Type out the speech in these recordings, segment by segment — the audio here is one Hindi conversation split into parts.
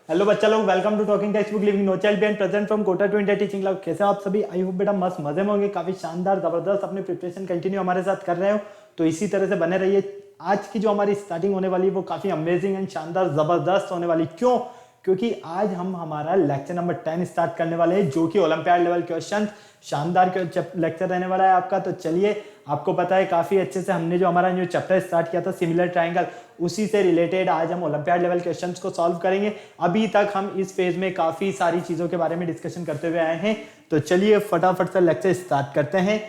हेलो बच्चा लोग, welcome to talking textbook living no child and present from Kota to India teaching lab. कैसे हो आप सभी? आई होप बेटा मस्त मजे में होंगे, काफी शानदार जबरदस्त अपनी प्रिपरेशन कंटिन्यू हमारे साथ कर रहे हो, तो इसी तरह से बने रहिए। आज की जो हमारी स्टार्टिंग होने वाली है वो काफी अमेजिंग एंड शानदार जबरदस्त होने वाली। क्यों? क्योंकि आज हम हमारा लेक्चर नंबर 10 स्टार्ट करने वाले हैं, जो कि ओलंपियाड लेवल क्वेश्चन शानदार लेक्चर रहने वाला है आपका। तो चलिए, आपको पता है काफी अच्छे से हमने जो हमारा न्यू चैप्टर स्टार्ट किया था सिमिलर ट्रायंगल, उसी से रिलेटेड आज हम ओलंपियाड लेवल क्वेश्चंस को सॉल्व करेंगे। अभी तक हम इस फेज में काफी सारी चीजों के बारे में डिस्कशन करते हुए आए हैं, तो चलिए फटाफट से लेक्चर स्टार्ट करते हैं।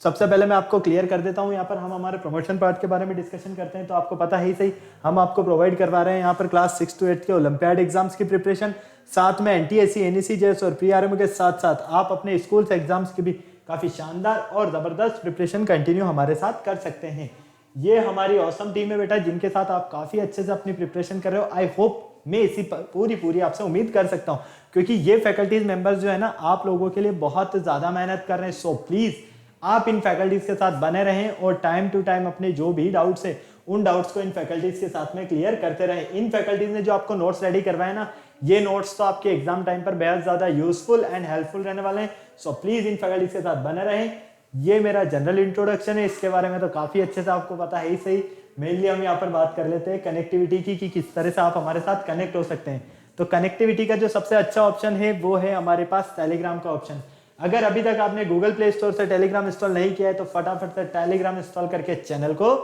सबसे पहले मैं आपको क्लियर कर देता हूं, यहाँ पर हम हमारे प्रमोशन पार्ट के बारे में डिस्कशन करते हैं। तो आपको पता ही सही, हम आपको प्रोवाइड करवा रहे हैं यहाँ पर क्लास 6 to 8 के ओलंपियाड एग्जाम्स की प्रिपरेशन, साथ में एनटीएससी, एनईसी, जेएस और प्री आरएमओ के साथ साथ आप अपने स्कूल्स एग्जाम्स की भी काफी शानदार और जबरदस्त प्रिपरेशन कंटिन्यू हमारे साथ कर सकते हैं। ये हमारी औसम टीम है बेटा, जिनके साथ आप काफी अच्छे से अपनी प्रिपरेशन कर रहे हो। आई होप मैं इसी पूरी आपसे उम्मीद कर सकता हूँ, क्योंकि ये फैकल्टीज मेंबर्स जो है ना, आप लोगों के लिए बहुत ज्यादा मेहनत कर रहे हैं। सो प्लीज आप इन फैकल्टीज के साथ बने रहें और टाइम टू टाइम अपने जो भी डाउट्स है उन डाउट्स को इन फैकल्टीज के साथ में क्लियर करते रहें। इन फैकल्टीज ने जो आपको नोट्स रेडी करवाए ना, ये नोट्स तो आपके एग्जाम टाइम पर बेहद ज्यादा यूजफुल एंड हेल्पफुल रहने वाले हैं। सो प्लीज इन फैकल्टीज के साथ बने रहें। ये मेरा जनरल इंट्रोडक्शन है, इसके बारे में तो काफी अच्छे से आपको पता है ही सही। मेनली हम यहाँ पर बात कर लेते हैं कनेक्टिविटी की, कि किस तरह से आप हमारे साथ कनेक्ट हो सकते हैं। तो कनेक्टिविटी का जो सबसे अच्छा ऑप्शन है वो है हमारे पास टेलीग्राम का ऑप्शन। अगर अभी तक आपने गूगल प्ले स्टोर से टेलीग्राम इंस्टॉल नहीं किया है तो फटाफट से टेलीग्राम इंस्टॉल करके चैनल को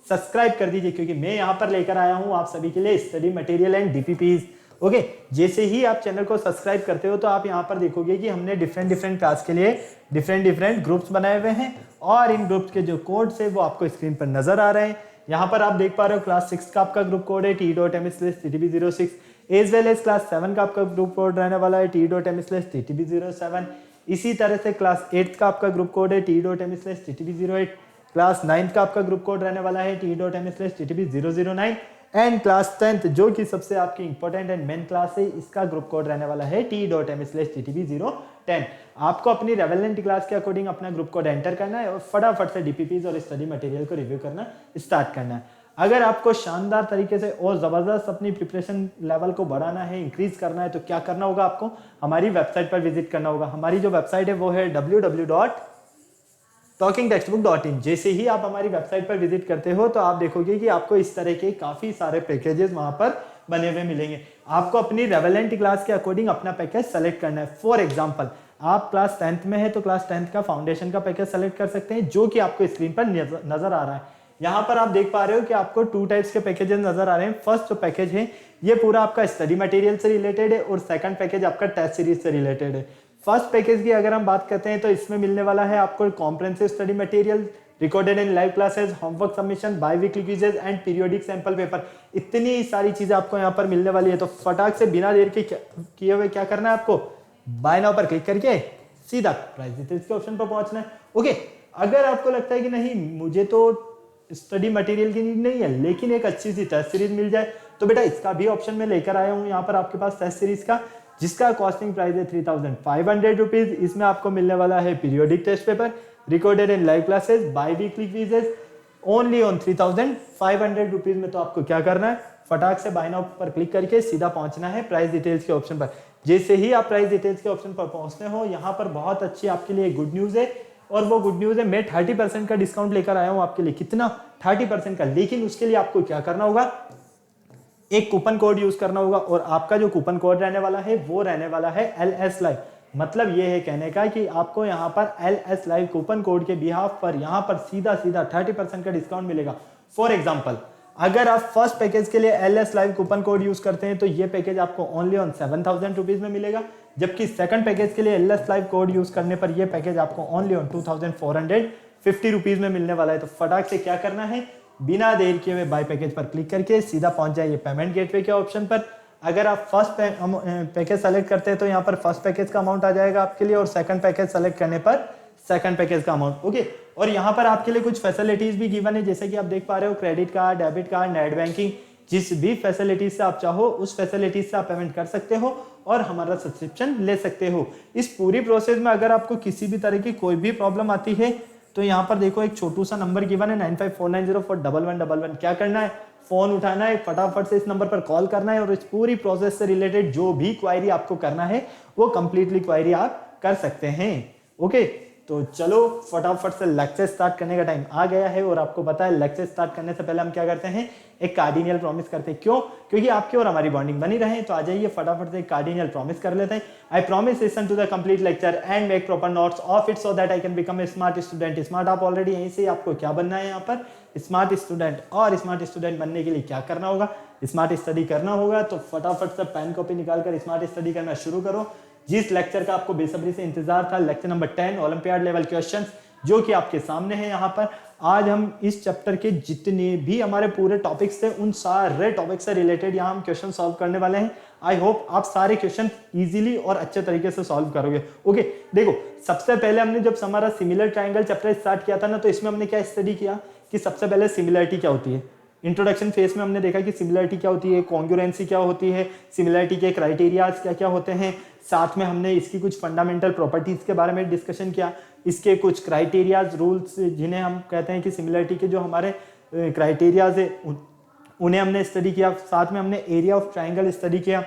सब्सक्राइब कर दीजिए, क्योंकि मैं यहाँ पर लेकर आया हूँ आप सभी के लिए study material and DPPs. Okay, जैसे ही आप चैनल को सब्सक्राइब करते हो तो आप यहाँ पर देखोगे कि हमने डिफरेंट क्लास के लिए डिफरेंट ग्रुप्स बनाए हुए हैं, और इन ग्रुप्स के जो कोड्स है वो आपको स्क्रीन पर नजर आ रहे हैं। यहाँ पर आप देख पा रहे हो क्लास 6 का आपका ग्रुप कोड है t.m/ttb06, as well as class 7 का आपका ग्रुप कोड रहने वाला है t.m/ttb07। इसी तरह से क्लास 8 का आपका ग्रुप कोड है t.m/ttb08, क्लास 9 का आपका ग्रुप कोड रहने वाला है t.m/ttb009, एंड क्लास 10th जो कि सबसे आपकी इंपॉर्टेंट एंड मेन क्लास है, इसका ग्रुप कोड रहने वाला है t.m/ttb010। आपको अपनी रेवेलेंट क्लास के अकॉर्डिंग अपना ग्रुप कोड एंटर करना है और फटाफट से डीपीपीज और स्टडी मटेरियल को रिव्यू करना स्टार्ट करना है। अगर आपको शानदार तरीके से और जबरदस्त अपनी प्रिपरेशन लेवल को बढ़ाना है, इंक्रीज करना है, तो क्या करना होगा? आपको हमारी वेबसाइट पर विजिट करना होगा। हमारी जो वेबसाइट है वो है www.talkingtextbook.in। जैसे ही आप हमारी वेबसाइट पर विजिट करते हो तो आप देखोगे कि आपको इस तरह के काफी सारे पैकेजेस वहां पर बने हुए मिलेंगे। आपको अपनी रेवेलेंट क्लास के अकॉर्डिंग अपना पैकेज सेलेक्ट करना है। फॉर एग्जांपल, आप क्लास 10th में है तो क्लास 10th का फाउंडेशन का पैकेज सेलेक्ट कर सकते हैं, जो कि आपको स्क्रीन पर नजर आ रहा है। यहाँ पर आप देख पा रहे हो कि आपको 2 टाइप्स के पैकेजेस नजर आ रहे हैं। फर्स्ट जो पैकेज है ये पूरा आपका स्टडी मटेरियल से रिलेटेड है, और सेकंड पैकेज आपका टेस्ट सीरीज से रिलेटेड है। फर्स्ट पैकेज की अगर हम बात करते हैं तो इसमें मिलने वाला है आपको comprehensive study material, recorded and live classes, homework submission, by weekly quizzes and periodic sample paper. इतनी सारी चीजें आपको यहाँ पर मिलने वाली है। तो फटाक से बिना देर के किए हुए क्या करना है? आपको बाय नाउ पर क्लिक करके सीधा प्राइस डिटेल्स के ऑप्शन पर पहुंचना है। ओके, अगर आपको लगता है कि नहीं मुझे तो स्टडी मटेरियल की नीड नहीं है, लेकिन एक अच्छी सी टेस्ट सीरीज मिल जाए, तो बेटा इसका भी ऑप्शन मैं लेकर आया हूँ यहाँ पर आपके पास टेस्ट सीरीज का, जिसका कॉस्टिंग प्राइस है 3500 रुपीज। इसमें आपको मिलने वाला है periodic test paper, recorded and live classes, biweekly quizzes, only on 3500 rupees में। तो आपको क्या करना है? फटाक से बाय नाउ पर क्लिक करके सीधा पहुंचना है प्राइस डिटेल्स के ऑप्शन पर। जैसे ही आप प्राइस डिटेल्स के ऑप्शन पर पहुंचते हो, यहाँ पर बहुत अच्छी आपके लिए गुड न्यूज है, और वो गुड न्यूज है मैं 30% का डिस्काउंट लेकर आया हूं आपके लिए। कितना? 30% का। लेकिन उसके लिए आपको क्या करना होगा? एक कूपन कोड यूज करना होगा, और आपका जो कूपन कोड रहने वाला है वो रहने वाला है LS लाइव। मतलब ये है कहने का कि आपको यहाँ पर LS लाइव कूपन कोड के बिहाफ पर यहाँ पर सीधा 30% का डिस्काउंट मिलेगा। फॉर एग्जाम्पल, अगर आप फर्स्ट पैकेज के लिए LS live coupon code use करते हैं तो ये पैकेज आपको ओनली ऑन 7000 रुपीज में मिलेगा, जबकि सेकंड पैकेज के लिए LS लाइव कोड यूज करने पर यह पैकेज आपको ओनली ऑन 2450 रुपीज में मिलने वाला है। तो फटाक से क्या करना है? बिना देर किए हुए बाय पैकेज पर क्लिक करके सीधा पहुंच जाइए पेमेंट गेटवे के ऑप्शन पर। अगर आप फर्स्ट पैकेज सेलेक्ट करते हैं तो यहाँ पर फर्स्ट पैकेज का अमाउंट आ जाएगा आपके लिए, और सेकंड पैकेज सेलेक्ट करने पर सेकंड पैकेज का अमाउंट। ओके, और यहाँ पर आपके लिए कुछ फैसिलिटीज भी गिवन है, जैसे कि आप देख पा रहे हो credit card, debit card, net banking, जिस भी फैसिलिटीज से आप चाहो उस फैसिलिटीज से आप पेमेंट कर सकते हो और हमारा सब्सक्रिप्शन ले सकते हो। इस पूरी प्रोसेस में अगर आपको किसी भी तरह की कोई भी प्रॉब्लम आती है तो यहाँ पर देखो एक छोटू सा नंबर गिवन है 9549041111। क्या करना है? फोन उठाना है, फटाफट से इस नंबर पर कॉल करना है और इस पूरी प्रोसेस से रिलेटेड जो भी क्वायरी आपको करना है वो कंप्लीटली क्वायरी आप कर सकते हैं। ओके, तो चलो फटाफट से लेक्चर स्टार्ट करने का टाइम आ गया है। और आपको पता है लेक्चर स्टार्ट करने से पहले हम क्या करते हैं, एक कार्डिनियल प्रॉमिस करते हैं। क्यों? क्योंकि आपकी और हमारी बॉन्डिंग बनी रहे। तो आ जाइए फटाफट से एक कार्डिनियल प्रॉमिस कर लेते हैं। I promise listen to the complete lecture and make proper notes of it so that I can become a smart student. Smart आप ऑलरेडी यहीं से, आपको क्या बनना है यहाँ पर, स्मार्ट स्टूडेंट। और स्मार्ट स्टूडेंट बनने के लिए क्या करना होगा, स्मार्ट स्टडी करना होगा। तो फटाफट से पेन कॉपी निकाल कर स्मार्ट स्टडी करना शुरू करो। जिस लेक्चर का आपको बेसब्री से इंतजार था, lecture number 10 olympiad level questions, जो कि आपके सामने है यहाँ पर। आज हम इस चैप्टर के जितने भी हमारे पूरे टॉपिक्स थे उन सारे टॉपिक से रिलेटेड यहाँ हम क्वेश्चन सॉल्व करने वाले हैं। आई होप आप सारे क्वेश्चन इजीली और अच्छे तरीके से सॉल्व करोगे। ओके, देखो सबसे पहले हमने जब हमारा सिमिलर ट्राइंगल चैप्टर स्टार्ट किया था ना, तो इसमें हमने क्या स्टडी किया कि सबसे पहले सिमिलरिटी क्या होती है। इंट्रोडक्शन फेज में हमने देखा कि सिमिलरिटी क्या होती है, कॉन्ग्रुएंसी क्या होती है, सिमिलरिटी के क्राइटेरियाज क्या क्या होते हैं। साथ में हमने इसकी कुछ फंडामेंटल प्रॉपर्टीज के बारे में डिस्कशन किया, इसके कुछ क्राइटेरियाज रूल्स जिन्हें हम कहते हैं कि सिमिलरिटी के जो हमारे क्राइटेरियाज है उन्हें हमने स्टडी किया। साथ में हमने एरिया ऑफ ट्राइंगल स्टडी किया,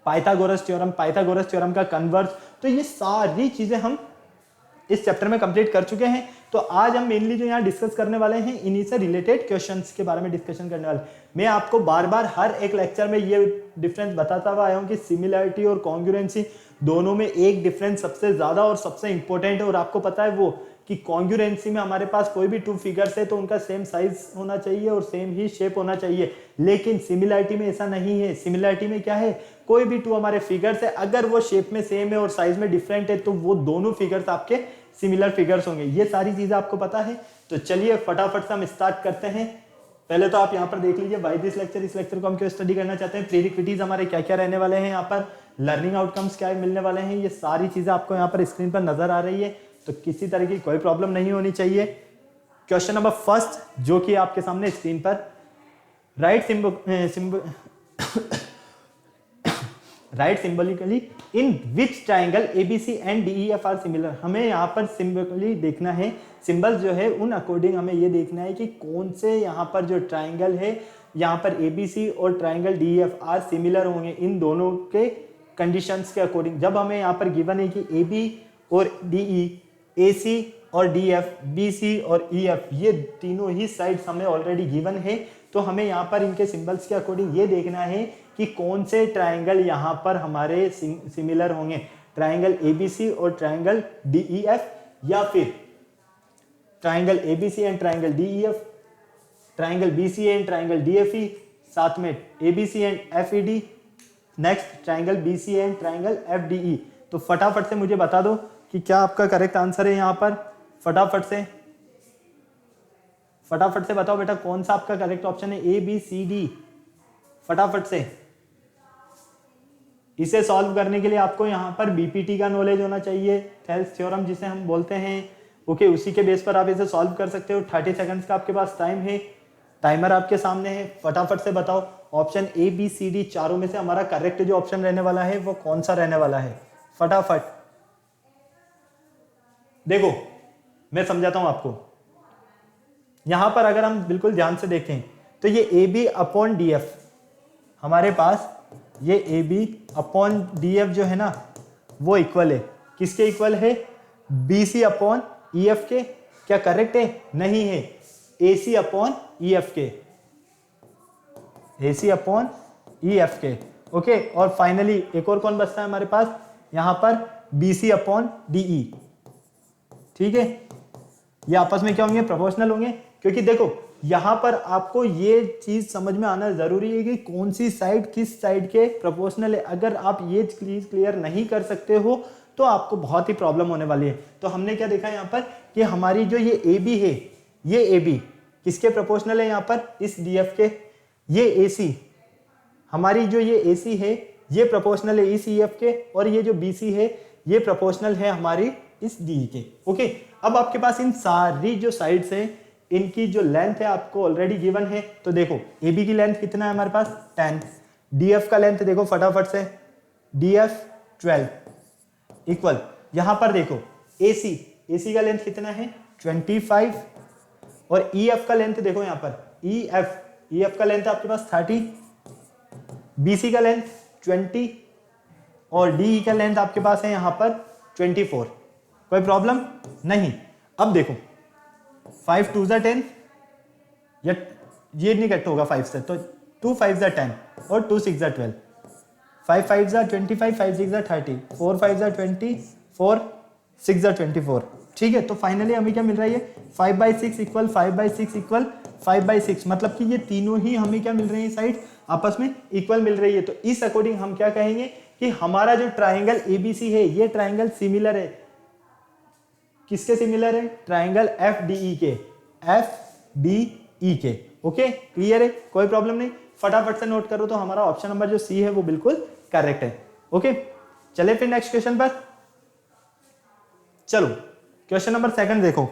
पाइथागोरस थ्योरम का कन्वर्स। तो ये सारी चीजें हम इस चैप्टर में कंप्लीट कर चुके हैं। तो आज हम मेनली जो यहाँ डिस्कस करने वाले हैं इन्हीं से रिलेटेड क्वेश्चंस के बारे में डिस्कशन करने वाले। मैं आपको बार बार हर एक लेक्चर में ये डिफरेंस बताता हुआ आया हूँ कि सिमिलरिटी और कॉन्ग्रुएंसी दोनों में एक डिफरेंस सबसे ज्यादा और सबसे इंपॉर्टेंट है। और आपको पता है वो कि कॉन्ग्रुएंसी में हमारे पास कोई भी टू फिगर्स है तो उनका सेम साइज होना चाहिए और सेम ही शेप होना चाहिए। लेकिन सिमिलरिटी में ऐसा नहीं है। सिमिलरिटी में क्या है, कोई भी टू हमारे फिगर्स है, अगर वो शेप में सेम है और साइज में डिफरेंट है तो वो दोनों फिगर्स आपके सिमिलर फिगर्स होंगे। ये सारी चीजें आपको पता है। तो चलिए फटाफट से हम स्टार्ट करते हैं। पहले तो आप यहाँ पर देख लीजिए व्हाई दिस लेक्चर, इस लेक्चर को हम क्यों स्टडी करना चाहते हैं, प्रीरिक्विटीज हमारे क्या क्या रहने वाले हैं, यहाँ पर लर्निंग आउटकम्स क्या मिलने वाले हैं, ये सारी चीजें आपको यहाँ पर स्क्रीन पर नजर आ रही है। तो किसी तरह की कोई प्रॉब्लम नहीं होनी चाहिए। क्वेश्चन नंबर फर्स्ट जो कि आपके सामने स्क्रीन पर, write symbolically in which triangle ABC and DEF are similar. हमें यहाँ पर सिंबॉलिकली देखना है, सिंबल्स जो है उन अकॉर्डिंग हमें ये देखना है कि कौन से यहाँ पर जो ट्राइंगल है, यहाँ पर एबीसी और ट्राइंगल डीईएफ आर सिमिलर होंगे इन दोनों के कंडीशंस के अकॉर्डिंग। जब हमें यहाँ पर गिवन है कि एबी और डीई, एसी और डीएफ, बीसी और ईएफ, ये तीनों ही साइड्स हमें ऑलरेडी गिवन है। तो हमें यहाँ पर इनके सिंबल्स के अकॉर्डिंग ये देखना है कि कौन से ट्राइंगल यहाँ पर हमारे सिमिलर होंगे, ट्राइंगल एबीसी और ट्राइंगल डीईएफ, या फिर triangle ABC and triangle DEF, triangle BC and triangle DFE, साथ में ABC and FED, next triangle BC and triangle FDE. तो फटाफट से मुझे बता दो कि क्या आपका करेक्ट आंसर है यहाँ पर। फटाफट से बताओ बेटा कौन सा आपका करेक्ट ऑप्शन है, ए बी सी डी। फटाफट से। इसे सॉल्व करने के लिए आपको यहाँ पर बीपीटी का नॉलेज होना चाहिए, थेल्स थ्योरम जिसे हम बोलते हैं। ओके, उसी के बेस पर आप इसे सॉल्व कर सकते हो। 30 सेकंड्स का आपके पास टाइम है, टाइमर आपके सामने है। फटाफट से बताओ option A B C D चारों में से हमारा करेक्ट जो ऑप्शन रहने वाला है वो कौन सा रहने वाला है। फटाफट देखो, मैं समझाता हूं आपको। यहां पर अगर हम बिल्कुल ध्यान से देखें तो ये A B upon D F, हमारे पास ये A B upon D F जो है ना वो इक्वल है, किसके इक्वल है, B C upon E F के। क्या करेक्ट है? नहीं है, ए सी अपॉन ई एफ के, A C upon E F के। ओके, और फाइनली एक और कौन बचता है हमारे पास, यहां पर B C upon D E. ठीक है, ये आपस में क्या होंगे, प्रोपोर्शनल होंगे। क्योंकि देखो यहां पर आपको ये चीज समझ में आना जरूरी है कि कौन सी साइड किस साइड के प्रोपोर्शनल है। अगर आप ये चीज क्लियर नहीं कर सकते हो तो आपको बहुत ही प्रॉब्लम होने वाली है। तो हमने क्या देखा यहाँ पर कि हमारी जो ये ए बी है, ये ए बी किसके प्रोपोर्शनल है, यहाँ पर इस डी एफ के। ये ए सी, हमारी जो ये ए सी है ये प्रोपोर्शनल है इस ई एफ के, और ये जो बी सी है ये प्रोपोर्शनल है हमारी इस डी के। ओके, अब आपके पास इन सारी जो साइड्स है इनकी जो लेंथ है आपको ऑलरेडी गिवन है। तो देखो ए बी की लेंथ कितना है हमारे पास, 10। डी एफ का लेंथ देखो फटाफट से, डी एफ 12 इक्वल, यहां पर देखो ए सी का लेंथ कितना है, 25। और ई एफ का लेंथ देखो यहाँ पर, ई ई एफ का लेंथ है आपके पास 30, BC का लेंथ 20 और DE का लेंथ आपके पास है यहाँ पर 24। कोई प्रॉब्लम नहीं। अब देखो 5 2 10 या ये नहीं कट होगा 5 से, तो 2 5 10 और 2 6 12, 5 5 25, 5 6 30, 4 5 20, 4 6 24। ठीक है, तो फाइनली हमें क्या मिल रहा है, 5/6 इक्वल 5/6 इक्वल 5/6, मतलब कि ये तीनों ही हमें क्या मिल रही है, साइड आपस में इक्वल मिल रही है। तो इस अकॉर्डिंग हम क्या कहेंगे कि हमारा जो ट्राइंगल ABC है ये ट्राइंगल सिमिलर है, किसके सिमिलर है, ट्राइंगल FDE के, FDE के। ओके, क्लियर है, कोई प्रॉब्लम नहीं। फटाफट से नोट करो, तो हमारा ऑप्शन नंबर जो C है वो बिल्कुल करेक्ट है। ओके, चले फिर नेक्स्ट क्वेश्चन पर। चलो क्वेश्चन नंबर 2 देखो।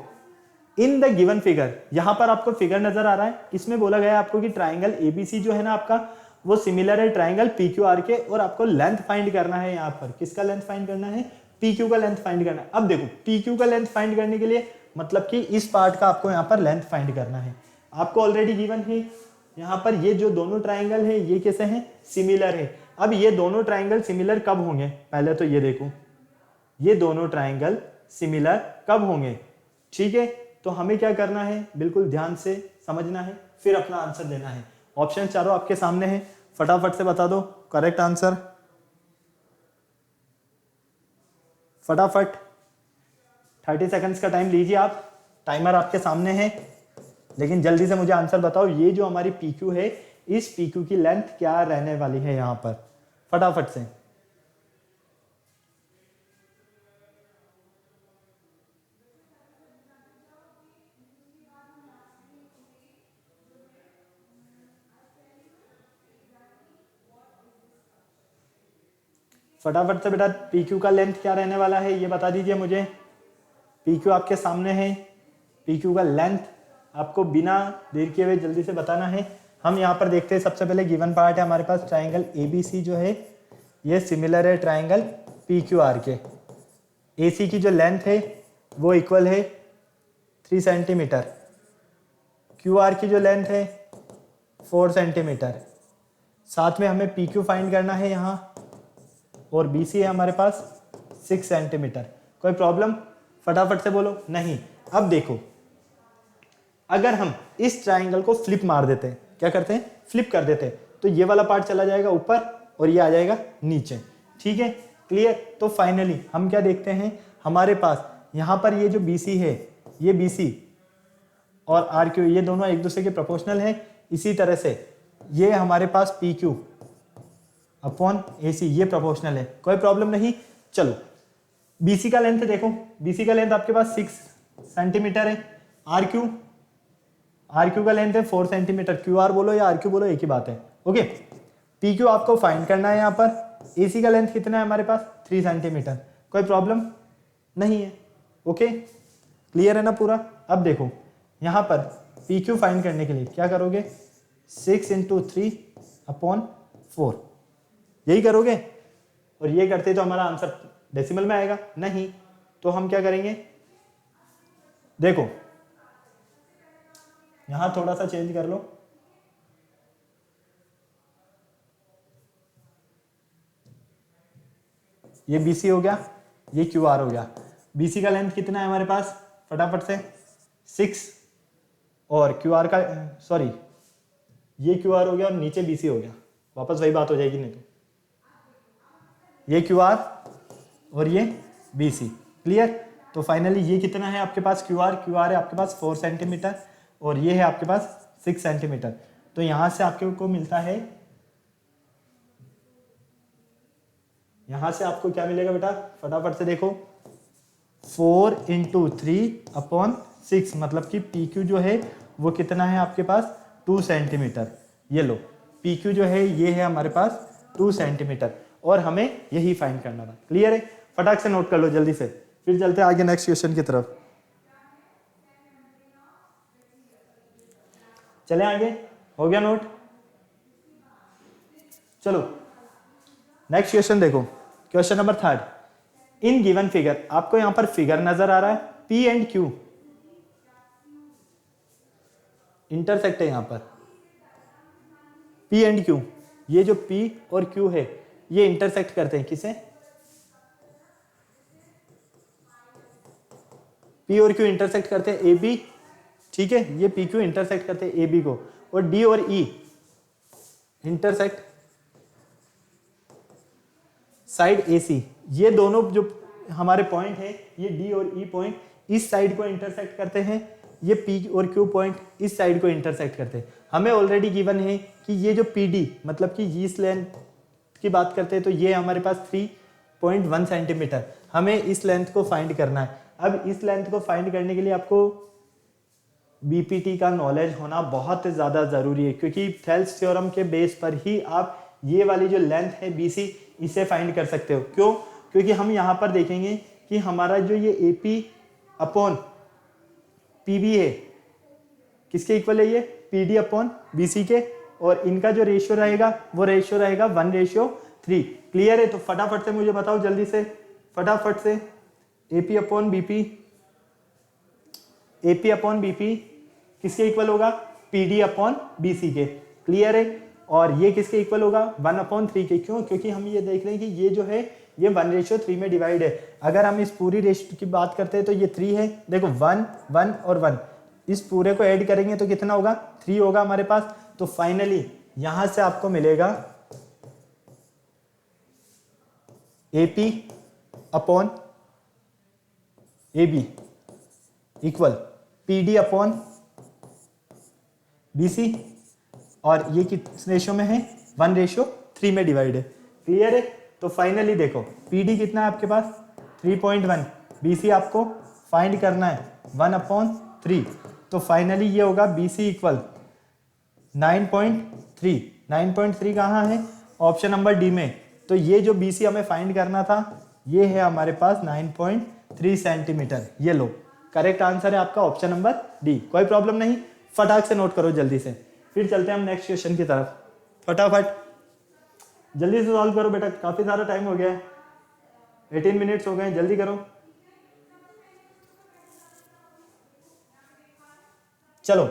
इन द गिवन फिगर, यहां पर आपको फिगर नजर आ रहा है, इसमें बोला गया है आपको कि ट्राइंगल ABC जो है ना आपका, वो सिमिलर है ट्राइंगल PQR के, और आपको लेंथ फाइंड करना है। यहाँ पर किसका लेंथ फाइंड करना है, PQ का लेंथ फाइंड करना है। अब देखो PQ का लेंथ फाइंड करने के लिए मतलब कि इस पार्ट का आपको यहाँ पर लेंथ फाइंड करना है। आपको ऑलरेडी गिवन है यहाँ पर ये जो दोनों ट्राइंगल है ये कैसे हैं, सिमिलर है। अब ये दोनों ट्राइंगल सिमिलर कब होंगे, पहले तो ये देखो, ये दोनों ट्राइंगल सिमिलर कब होंगे। ठीक है, तो हमें क्या करना है, बिल्कुल ध्यान से समझना है, फिर अपना आंसर देना है। ऑप्शन चारों आपके सामने है, फटाफट से बता दो करेक्ट आंसर, फटाफट। 30 सेकंड्स का टाइम लीजिए आप, टाइमर आपके सामने है, लेकिन जल्दी से मुझे आंसर बताओ। ये जो हमारी PQ है, इस PQ की लेंथ क्या रहने वाली है यहां पर, फटाफट से। फटाफट से बेटा, PQ का लेंथ क्या रहने वाला है ये बता दीजिए मुझे। PQ आपके सामने है, PQ का लेंथ आपको बिना देर किए हुए जल्दी से बताना है। हम यहाँ पर देखते हैं, सबसे पहले गिवन पार्ट है हमारे पास, ट्राइंगल ABC जो है ये सिमिलर है ट्राइंगल PQR के। AC की जो लेंथ है वो इक्वल है 3 सेंटीमीटर, QR की जो लेंथ है 4 सेंटीमीटर, साथ में हमें PQ फाइंड करना है यहाँ, और BC है हमारे पास 6 सेंटीमीटर। कोई प्रॉब्लम, फटाफट से बोलो। नहीं। अब देखो, अगर हम इस ट्राइंगल को फ्लिप मार देते हैं, क्या करते हैं, फ्लिप कर देते हैं, तो ये वाला पार्ट चला जाएगा ऊपर और ये आ जाएगा नीचे। ठीक है, क्लियर। तो फाइनली हम क्या देखते हैं, हमारे पास यहाँ पर ये जो BC है, ये BC और RQ ये दोनों एक दूसरे के प्रोपोर्शनल है। इसी तरह से ये हमारे पास PQ अपॉन AC ये प्रोपोर्शनल है, कोई प्रॉब्लम नहीं। चलो BC का लेंथ देखो, BC का लेंथ आपके पास 6 सेंटीमीटर है, RQ का लेंथ है 4 सेंटीमीटर। QR बोलो या RQ बोलो एक ही बात है। ओके, PQ आपको फाइंड करना है यहाँ पर। AC का लेंथ कितना है हमारे पास, 3 सेंटीमीटर, कोई प्रॉब्लम नहीं है। ओके, क्लियर है ना पूरा। अब देखो यहाँ पर PQ फाइंड करने के लिए क्या करोगे, 6 × 3 अपॉन 4 यही करोगे, और ये करते तो हमारा आंसर डेसिमल में आएगा नहीं। तो हम क्या करेंगे, देखो यहां थोड़ा सा चेंज कर लो, ये BC हो गया, ये QR हो गया। BC का लेंथ कितना है हमारे पास, फटाफट से 6, और QR का सॉरी ये QR हो गया और नीचे BC हो गया, वापस वही बात हो जाएगी नहीं तो। ये QR और ये BC, क्लियर। तो फाइनली ये कितना है आपके पास, QR है आपके पास 4 सेंटीमीटर, और ये है आपके पास 6 सेंटीमीटर। तो यहां से आपके को मिलता है, यहां से आपको क्या मिलेगा बेटा, फटाफट से देखो, 4 × 3 अपॉन 6, मतलब कि PQ जो है वो कितना है आपके पास, 2 सेंटीमीटर। ये लो, PQ जो है ये है हमारे पास 2 सेंटीमीटर, और हमें यही फाइंड करना था। क्लियर है, फटाक से नोट कर लो जल्दी से, फिर चलते आगे नेक्स्ट क्वेश्चन की तरफ। चले आगे, हो गया नोट। चलो नेक्स्ट क्वेश्चन देखो, question number 3। In given figure, आपको यहां पर फिगर नजर आ रहा है, P एंड Q इंटरसेक्ट है यहां पर, P एंड Q, ये जो P और Q है ये इंटरसेक्ट करते हैं किसे? P और Q इंटरसेक्ट करते हैं AB, ठीक है, ये PQ इंटरसेक्ट करते हैं AB को, और D और E इंटरसेक्ट साइड AC। ये दोनों जो हमारे पॉइंट है, ये D और E पॉइंट इस साइड को इंटरसेक्ट करते हैं, ये P और Q पॉइंट इस साइड को इंटरसेक्ट करते हैं। हमें ऑलरेडी गिवन है कि ये जो PD मतलब कि इस लेंथ की बात करते हैं तो ये हमारे पास 3.1 सेंटीमीटर, हमें इस लेंथ को फाइंड करना है। अब इस लेंथ को फाइंड करने के लिए आपको बीपीटी का नॉलेज होना बहुत ज़्यादा ज़रूरी है, क्योंकि थेल्स थ्योरम के बेस पर ही आप ये वाली जो लेंथ है BC इसे फाइंड कर सकते हो। क्यों? क्योंकि हम यहाँ पर देखेंगे कि हमारा जो ये AP अपॉन PB है किसके इक्वल है? ये PD अपॉन BC के, और इनका जो रेशियो रहेगा वो रेशियो रहेगा 1:3। क्लियर है? तो फटाफट से मुझे बताओ जल्दी से, फटाफट से, AP अपॉन BP किसके इक्वल होगा? PD अपॉन BC के। क्लियर है? और ये किसके इक्वल होगा? 1/3 के। क्यों? क्योंकि हम ये देख रहे हैं कि ये जो है ये 1:3 में डिवाइड है। अगर हम इस पूरी रेशियो की बात करते हैं तो ये 3 है, देखो 1 1 और 1, इस पूरे को ऐड करेंगे तो कितना होगा? 3 होगा हमारे पास। तो फाइनली यहां से आपको मिलेगा AP upon AB equal PD upon BC, और ये किस रेशियो में है? 1:3 में डिवाइड है। क्लियर है? तो फाइनली देखो PD कितना है आपके पास? 3.1, BC आपको फाइंड करना है 1/3, तो फाइनली ये होगा BC इक्वल 9.3। 9.3 कहाँ है? ऑप्शन नंबर डी में। तो ये जो BC हमें फाइंड करना था ये है हमारे पास 9.3 सेंटीमीटर। ये लो, करेक्ट आंसर है आपका ऑप्शन नंबर डी। कोई प्रॉब्लम नहीं, फटाक से नोट करो जल्दी से। फिर चलते हैं हम नेक्स्ट क्वेश्चन की तरफ। फटाफट जल्दी से सॉल्व करो बेटा, काफी सारा टाइम हो गया है, 18 मिनट्स हो गए, जल्दी करो। चलो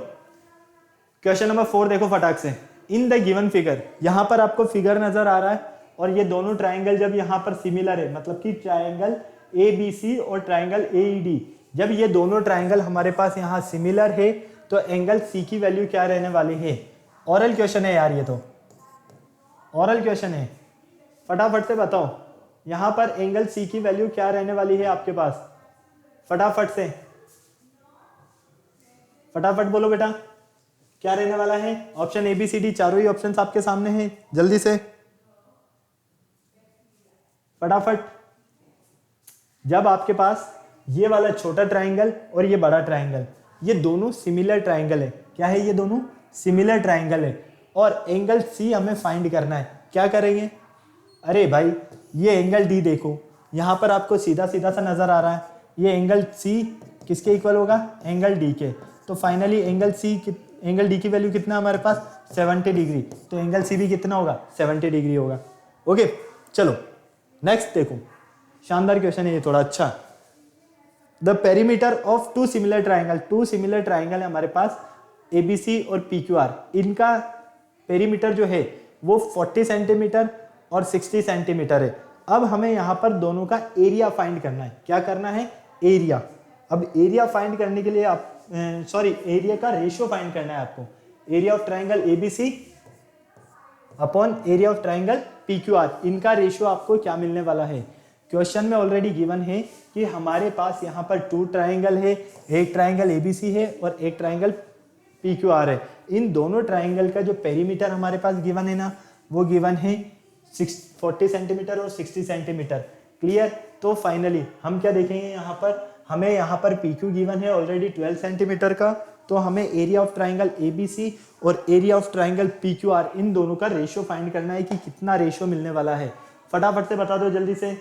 क्वेश्चन नंबर 4 देखो फटाक से। इन द गिवन फिगर, यहां पर आपको फिगर नजर आ रहा है, और ये दोनों ट्राइंगल जब यहां पर सिमिलर है, मतलब कि ट्राइंगल ABC और ट्राइंगल AED, जब ये दोनों ट्राइंगल हमारे पास यहां सिमिलर है तो एंगल C की वैल्यू क्या रहने वाली है? ऑरल क्वेश्चन है यार, ये तो ऑरल क्वेश्चन है, फटाफट से बताओ यहां पर एंगल C की वैल्यू क्या रहने वाली है आपके पास? फटाफट से, फटाफट बोलो बेटा, क्या रहने वाला है? ऑप्शन ABCD चारों ही ऑप्शन आपके सामने हैं, जल्दी से फटाफट। जब आपके पास ये वाला छोटा ट्राइंगल और ये बड़ा ट्राइंगल, ये दोनों सिमिलर ट्राइंगल है, क्या है? ये दोनों सिमिलर ट्राइंगल है, और एंगल C हमें फाइंड करना है। क्या करेंगे? अरे भाई ये एंगल D देखो, यहां पर आपको सीधा सीधा सा नजर आ रहा है, ये एंगल C किसके इक्वल होगा? एंगल D के। तो फाइनली एंगल D की वैल्यू कितना हमारे पास? 70 डिग्री, तो एंगल C भी कितना होगा? 70 डिग्री होगा। ओके चलो नेक्स्ट देखो, शानदार क्वेश्चन है ये थोड़ा अच्छा। The perimeter of two similar triangle है हमारे पास ABC और PQR, इनका पेरीमीटर जो है वो 40 सेंटीमीटर और 60 सेंटीमीटर है। अब हमें यहाँ पर दोनों का एरिया फाइंड करना है। क्या करना है? एरिया। अब एरिया फाइंड करने के लिए आप एरिया का रेशियो फाइंड करना है आपको। Area of triangle ABC upon area of triangle PQR, इनका रेशियो आपको क्या मिलने वाला है? क्वेश्चन में ऑलरेडी गिवन है कि हमारे पास यहाँ पर 2 ट्राइंगल है, एक ट्राइंगल ABC है और एक ट्राइंगल PQR है। इन दोनों ट्राइंगल का जो पेरीमीटर हमारे पास गिवन है ना, वो गिवन है 40 सेंटीमीटर और 60 सेंटीमीटर। क्लियर? तो फाइनली हम क्या देखेंगे यहाँ पर? हमें यहाँ पर PQ गिवन है ऑलरेडी 12 सेंटीमीटर का, तो हमें एरिया ऑफ ट्राइंगल ABC और एरिया ऑफ ट्राइंगल PQR इन दोनों का रेशियो फाइंड करना है कि कितना रेशियो मिलने वाला है। फटाफट से बता दो जल्दी से,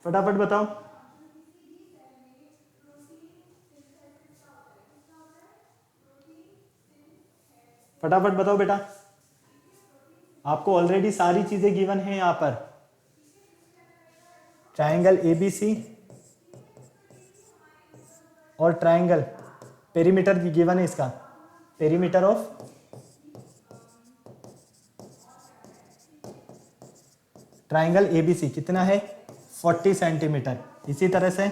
फटाफट बताओ। फटाफट बताओ बेटा, आपको ऑलरेडी सारी चीजें गिवन है यहाँ पर। ट्राइंगल ABC और ट्राइंगल पेरीमीटर गिवन है, इसका पेरीमीटर ऑफ ट्राइंगल एबीसी कितना है 40 सेंटीमीटर। इसी तरह से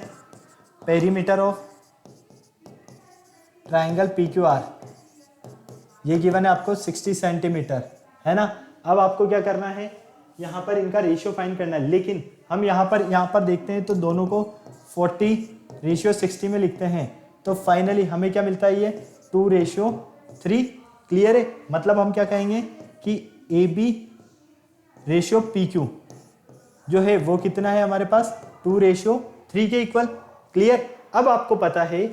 पेरीमीटर ऑफ ट्राइंगल पीक्यूआर ये गिवन है आपको 60 सेंटीमीटर, है ना। अब आपको क्या करना है, यहाँ पर इनका रेशियो फाइंड करना है, लेकिन हम यहाँ पर देखते हैं तो दोनों को 40:60 में लिखते हैं, तो फाइनली हमें क्या मिलता है, ये 2:3। क्लियर है, मतलब हम क्या कहेंगे कि AB PQ जो है वो कितना है हमारे पास 2:3 के इक्वल। क्लियर। अब आपको पता है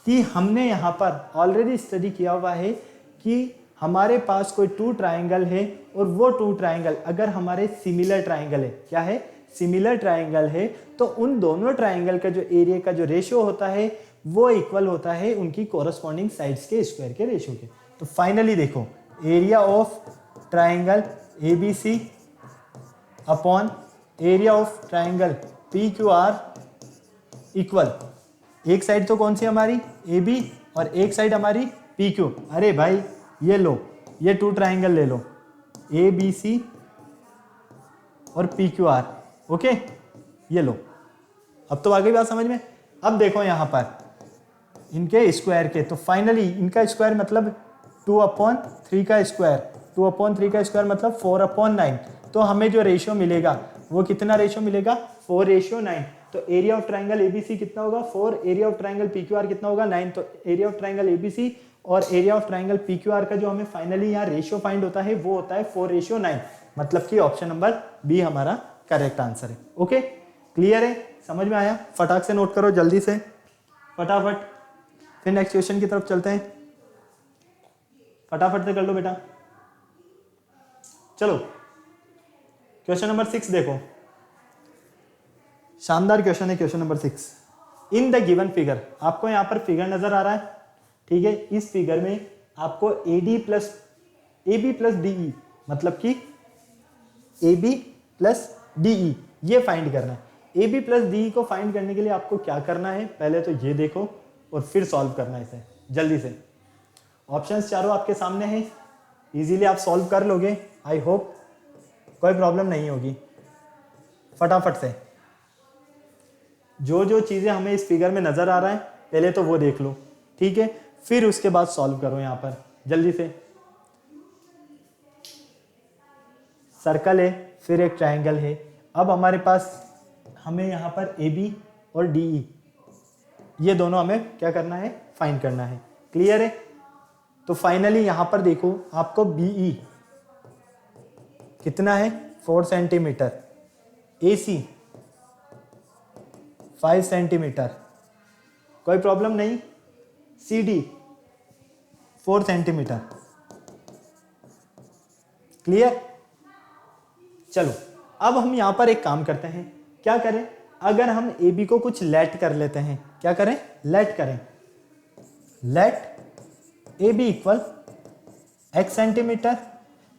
कि हमने यहाँ पर ऑलरेडी स्टडी किया हुआ है कि हमारे पास कोई 2 ट्राइंगल है और वो 2 ट्राइंगल अगर हमारे सिमिलर ट्राइंगल है, क्या है सिमिलर ट्राइंगल है, तो उन दोनों ट्राइंगल का जो एरिया का जो रेशियो होता है वो इक्वल होता है उनकी कोरस्पॉन्डिंग साइड्स के स्क्वायर के रेशियो के। तो फाइनली देखो area of triangle ABC upon area of triangle PQR equal, एक साइड तो कौन सी हमारी AB और एक साइड हमारी PQ। अरे भाई ये लो, ये 2 ट्राइंगल ले लो ABC और PQR, ओके ये लो। अब तो आ गई बात समझ में। अब देखो यहाँ पर इनके स्क्वायर के, तो फाइनली इनका स्क्वायर मतलब 2/3 का स्क्वायर, 2/3 का स्क्वायर मतलब 4/9। तो हमें जो रेशियो मिलेगा वो कितना रेशियो मिलेगा 4:9। तो एरिया ऑफ ट्राइंगल ABC कितना होगा 4, एरिया ऑफ ट्राइंगल PQR कितना होगा 9। तो एरिया ऑफ ट्राइंगल ABC और एरिया ऑफ ट्राइंगल PQR का जो हमें फाइनली यहाँ रेशियो फाइंड होता है वो होता है 4:9, मतलब कि ऑप्शन नंबर बी हमारा करेक्ट आंसर है। ओके क्लियर है, समझ में आया। फटाक से नोट करो जल्दी से फटाफट, फिर नेक्स्ट क्वेश्चन की तरफ चलते हैं। फटाफट से कर लो बेटा। चलो क्वेश्चन नंबर 6 देखो, शानदार क्वेश्चन है question number 6। In the given figure, आपको यहाँ पर फिगर नजर आ रहा है, ठीक है। इस फिगर में आपको AB प्लस DE मतलब कि AB प्लस DE ये फाइंड करना है। AB प्लस DE को फाइंड करने के लिए आपको क्या करना है, पहले तो ये देखो और फिर सॉल्व करना है इसे जल्दी से। ऑप्शंस चारों आपके सामने हैं, इजीली आप सॉल्व कर लोगे, आई होप कोई प्रॉब्लम नहीं होगी। फटाफट से जो जो चीजें हमें इस फिगर में नजर आ रहा है पहले तो वो देख लो, ठीक है, फिर उसके बाद सॉल्व करो। यहां पर जल्दी से सर्कल है, फिर एक ट्रायंगल है। अब हमारे पास हमें यहां पर AB और DE ये दोनों हमें क्या करना है फाइंड करना है। क्लियर है। तो फाइनली यहां पर देखो आपको BE कितना है 4 सेंटीमीटर, AC 5 सेंटीमीटर, कोई प्रॉब्लम नहीं, CD 4 सेंटीमीटर। क्लियर। चलो अब हम यहां पर एक काम करते हैं, क्या करें, अगर हम AB को कुछ लेट कर लेते हैं, क्या करें लेट करें, let AB equal x centimetre.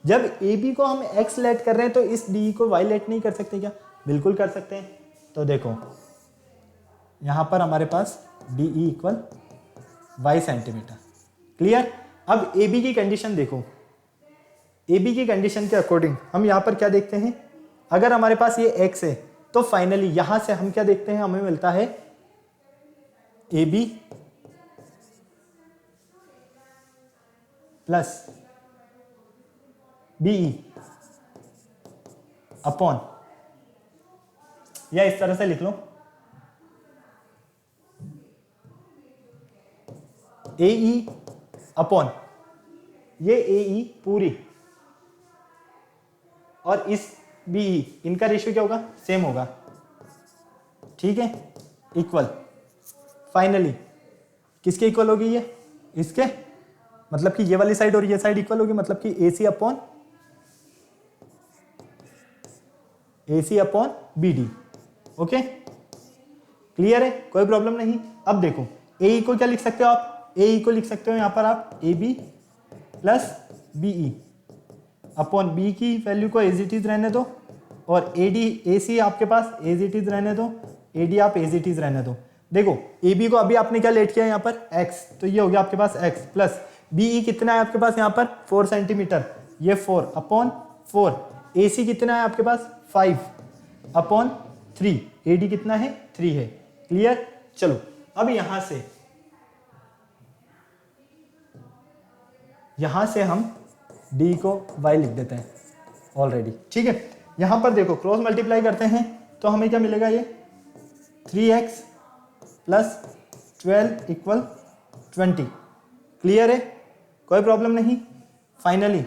जब AB को हम x लेट कर रहे हैं तो इस DE को y लेट नहीं कर सकते क्या, बिल्कुल कर सकते हैं। तो देखो यहां पर हमारे पास DE equal y centimetre. Clear. अब AB की कंडीशन देखो, AB की कंडीशन के अकॉर्डिंग हम यहां पर क्या देखते हैं, अगर हमारे पास ये x है तो फाइनली यहां से हम क्या देखते हैं, हमें मिलता है AB प्लस BE अपॉन, या इस तरह से लिख लो AE अपॉन ये AE पूरी और इस BE इनका रेशियो क्या होगा सेम होगा, ठीक है, इक्वल। फाइनली किसके इक्वल होगी ये, इसके, मतलब कि ये वाली साइड और ये साइड इक्वल होगी, मतलब कि AC upon BD। Okay clear है, कोई प्रॉब्लम नहीं। अब देखो AE को क्या लिख सकते हो आप, AE को लिख सकते हो यहां पर आप AB plus BE upon B की वैल्यू को एज इट इज रहने दो, और AC आपके पास एज इट इज रहने दो, AD आप एज इट इज रहने दो। देखो AB को अभी आपने क्या लेट किया यहाँ पर x, तो ये हो गया आपके पास x प्लस BE कितना है आपके पास यहाँ पर 4 सेंटीमीटर, ये 4 अपॉन 4 AC कितना है आपके पास 5/3, AD कितना है 3 है। क्लियर। चलो अब यहां से हम D को Y लिख देते हैं ऑलरेडी, ठीक है। यहां पर देखो क्रॉस मल्टीप्लाई करते हैं तो हमें क्या मिलेगा, ये 3x + 12 = 20। क्लियर है, कोई प्रॉब्लम नहीं। फाइनली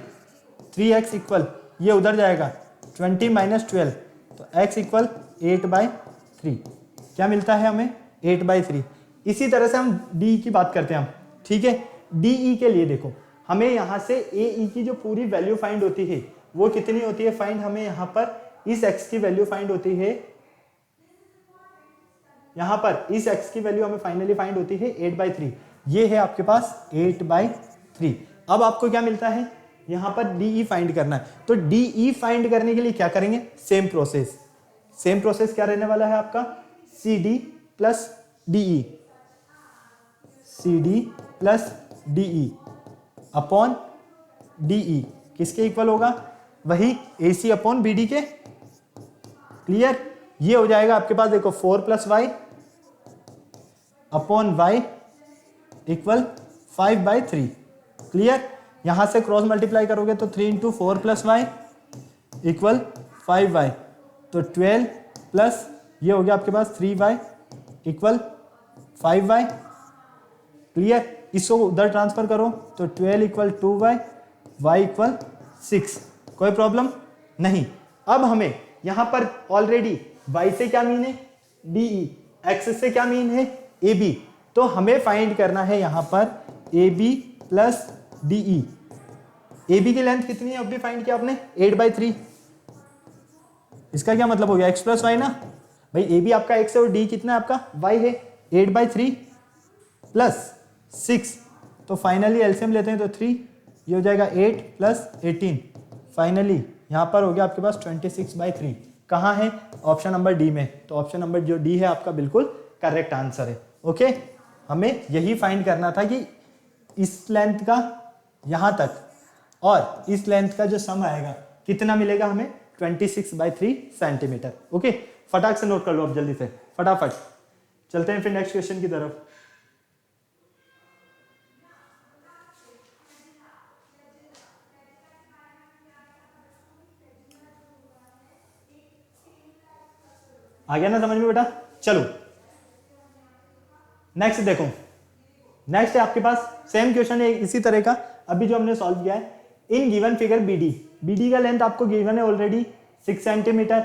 3x इक्वल, ये उधर जाएगा 20 - 12, तो x इक्वल 8/3। क्या मिलता है हमें 8/3। इसी तरह से हम डी की बात करते हैं हम, ठीक है। DE के लिए देखो, हमें यहाँ से AE की जो पूरी वैल्यू फाइंड होती है वो कितनी होती है फाइंड, हमें यहाँ पर इस x की वैल्यू फाइंड होती है, यहाँ पर इस x की वैल्यू हमें फाइनली फाइंड होती है 8/3। ये है आपके पास 8/3। अब आपको क्या मिलता है, यहाँ पर DE फाइंड करना है। तो DE फाइंड करने के लिए क्या करेंगे, सेम प्रोसेस क्या रहने वाला है आपका, CD + DE, CD + DE upon DE किसके इक्वल होगा, वही AC/BD के। क्लियर। ये हो जाएगा आपके पास देखो 4 + y upon y equal 5/3। Clear. यहां से क्रॉस मल्टीप्लाई करोगे तो 3 × 4 + y इक्वल 5y, तो 12 प्लस ये हो गया आपके पास 3y इक्वल 5y। क्लियर। इसको उधर ट्रांसफर करो तो 12 = 2y, y = 6। कोई प्रॉब्लम नहीं। अब हमें यहां पर ऑलरेडी y से क्या मीन है DE, x से क्या मीन है AB, तो हमें फाइंड करना है यहां पर AB + DE। AB की लेंथ कितनी है अभी फाइंड किया आपने 8/3। इसका क्या मतलब हो गया x + y ना, भाई AB आपका x है और D कितना है आपका y है, 8/3 + 6, तो फाइनली एलसीएम लेते हैं तो 3, ये हो जाएगा 8 + 18। फाइनली यहाँ पर हो गया आपके पास 26/3। कहाँ है, ऑप्शन नंबर डी में। तो ऑप्शन नंबर जो डी है आपका बिल्कुल करेक्ट आंसर है। ओके, हमें यही फाइंड करना था कि इस लेंथ का यहाँ तक और इस लेंथ का जो सम आएगा कितना मिलेगा हमें 26/3 सेंटीमीटर। ओके, फटाक से नोट कर लो अब जल्दी से, फटाफट चलते हैं फिर नेक्स्ट क्वेश्चन की तरफ। आ गया ना समझ में बेटा। चलो नेक्स्ट देखो, नेक्स्ट है आपके पास सेम क्वेश्चन है इसी तरह का अभी जो हमने सॉल्व किया है। इन गिवन फिगर BD का लेंथ आपको गिवन है ऑलरेडी 6 सेंटीमीटर,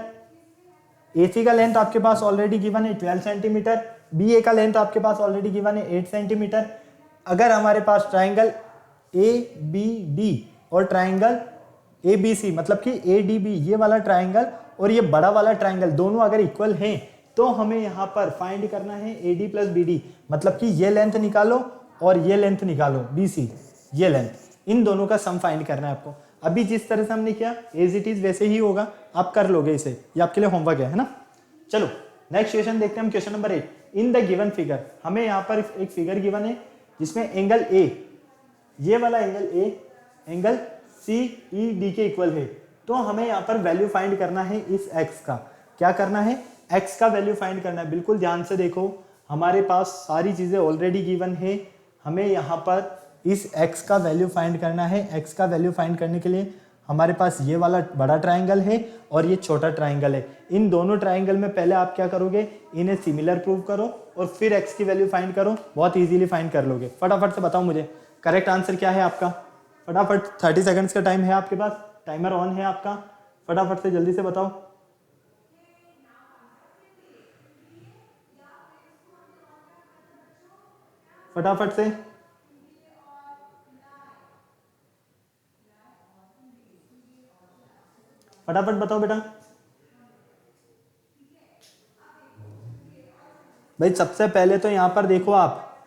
AC का लेंथ आपके पास ऑलरेडी गिवन है 12 सेंटीमीटर, BA का लेंथ आपके पास ऑलरेडी गिवन है 8 सेंटीमीटर। अगर हमारे पास ट्राइंगल ABD और ट्राइंगल ABC मतलब कि ADB ये वाला ट्राइंगल और ये बड़ा वाला ट्राइंगल दोनों अगर इक्वल हैं तो हमें यहाँ पर फाइंड करना है AD + BD, मतलब कि ये लेंथ निकालो और ये लेंथ निकालो BC, ये लेंथ, इन दोनों का सम फाइंड करना है आपको। अभी जिस तरह से हमने किया एज इट इज वैसे ही होगा, आप कर लोगे इसे, ये आपके लिए होमवर्क है ना। चलो नेक्स्ट क्वेश्चन देखते हैं हम, question number 8। In the given figure, हमें यहाँ पर एक फिगर गिवन है जिसमें एंगल A, ये वाला एंगल A एंगल CED के इक्वल है। तो हमें यहाँ पर वैल्यू फाइंड करना है इस x का। क्या करना है, x का वैल्यू फाइंड करना है। बिल्कुल ध्यान से देखो, हमारे पास सारी चीजें ऑलरेडी गिवन है, हमें यहाँ पर इस x का वैल्यू फाइंड करना है। x का वैल्यू फाइंड करने के लिए हमारे पास ये वाला बड़ा ट्राइंगल है और ये छोटा ट्राइंगल है। इन दोनों ट्राइंगल में पहले आप क्या करोगे, इन्हें सिमिलर प्रूव करो और फिर x की वैल्यू फाइंड करो, बहुत इजीली फाइंड कर लोगे। फटाफट से बताओ मुझे करेक्ट आंसर क्या है आपका, फटाफट 30 सेकंड्स का टाइम है आपके पास, टाइमर ऑन है आपका, फटाफट से जल्दी से बताओ। फटाफट से, फटाफट बताओ बेटा। भाई सबसे पहले तो यहां पर देखो आप,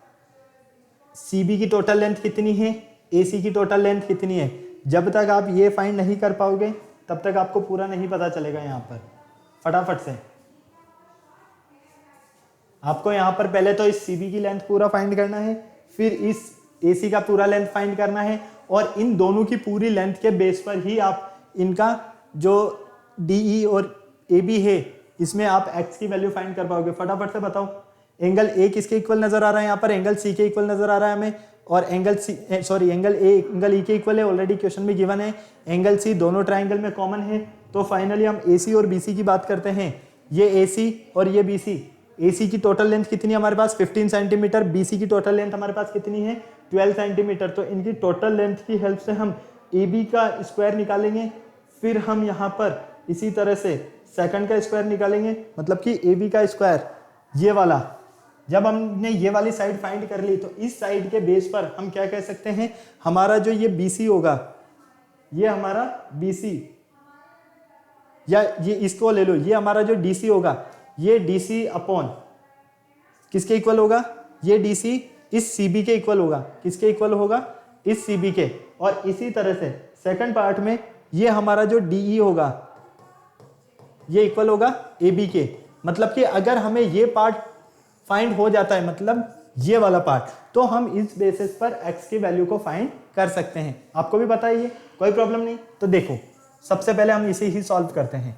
CB की टोटल लेंथ कितनी है, AC की टोटल लेंथ कितनी है। जब तक आप ये फाइंड नहीं कर पाओगे तब तक आपको पूरा नहीं पता चलेगा। यहाँ पर फटाफट से आपको यहाँ पर पहले तो इस CB की लेंथ पूरा फाइंड करना है, फिर इस AC का पूरा लेंथ फाइंड करना है और इन दोनों की पूरी लेंथ के बेस पर ही आप इनका जो DE और AB है इसमें आप x की वैल्यू फाइंड कर पाओगे? फटाफट से बताओ। एंगल A किसके इक्वल नजर आ रहा है यहाँ पर? एंगल C के इक्वल नजर आ रहा है हमें, और एंगल A एंगल E के इक्वल है, ऑलरेडी क्वेश्चन में गिवन है। एंगल C दोनों ट्राइंगल में कॉमन है, तो फाइनली हम AC और BC की बात करते हैं। ये AC और ये BC, AC की टोटल लेंथ कितनी है हमारे पास? 15 सेंटीमीटर। BC की टोटल लेंथ हमारे पास कितनी है? 12 सेंटीमीटर। तो इनकी टोटल लेंथ की हेल्प से हम AB का स्क्वायर निकालेंगे, फिर हम यहाँ पर इसी तरह से सेकंड का स्क्वायर निकालेंगे, मतलब कि AB का स्क्वायर ये वाला। जब हमने ये वाली साइड फाइंड कर ली तो इस साइड के बेस पर हम क्या कह सकते हैं, हमारा जो ये BC होगा, ये हमारा BC, या ये इसको ले लो, ये हमारा जो DC होगा, ये DC अपॉन किसके इक्वल होगा? ये DC इस CB के इक्वल होगा। किसके इक्वल होगा? इस CB के। और इसी तरह से सेकंड पार्ट में ये हमारा जो DE होगा, ये इक्वल होगा AB के। मतलब कि अगर हमें ये पार्ट फाइंड हो जाता है, मतलब ये वाला पार्ट, तो हम इस बेसिस पर x की वैल्यू को फाइंड कर सकते हैं। आपको भी पता है ये, कोई प्रॉब्लम नहीं। तो देखो, सबसे पहले हम इसे ही सॉल्व करते हैं।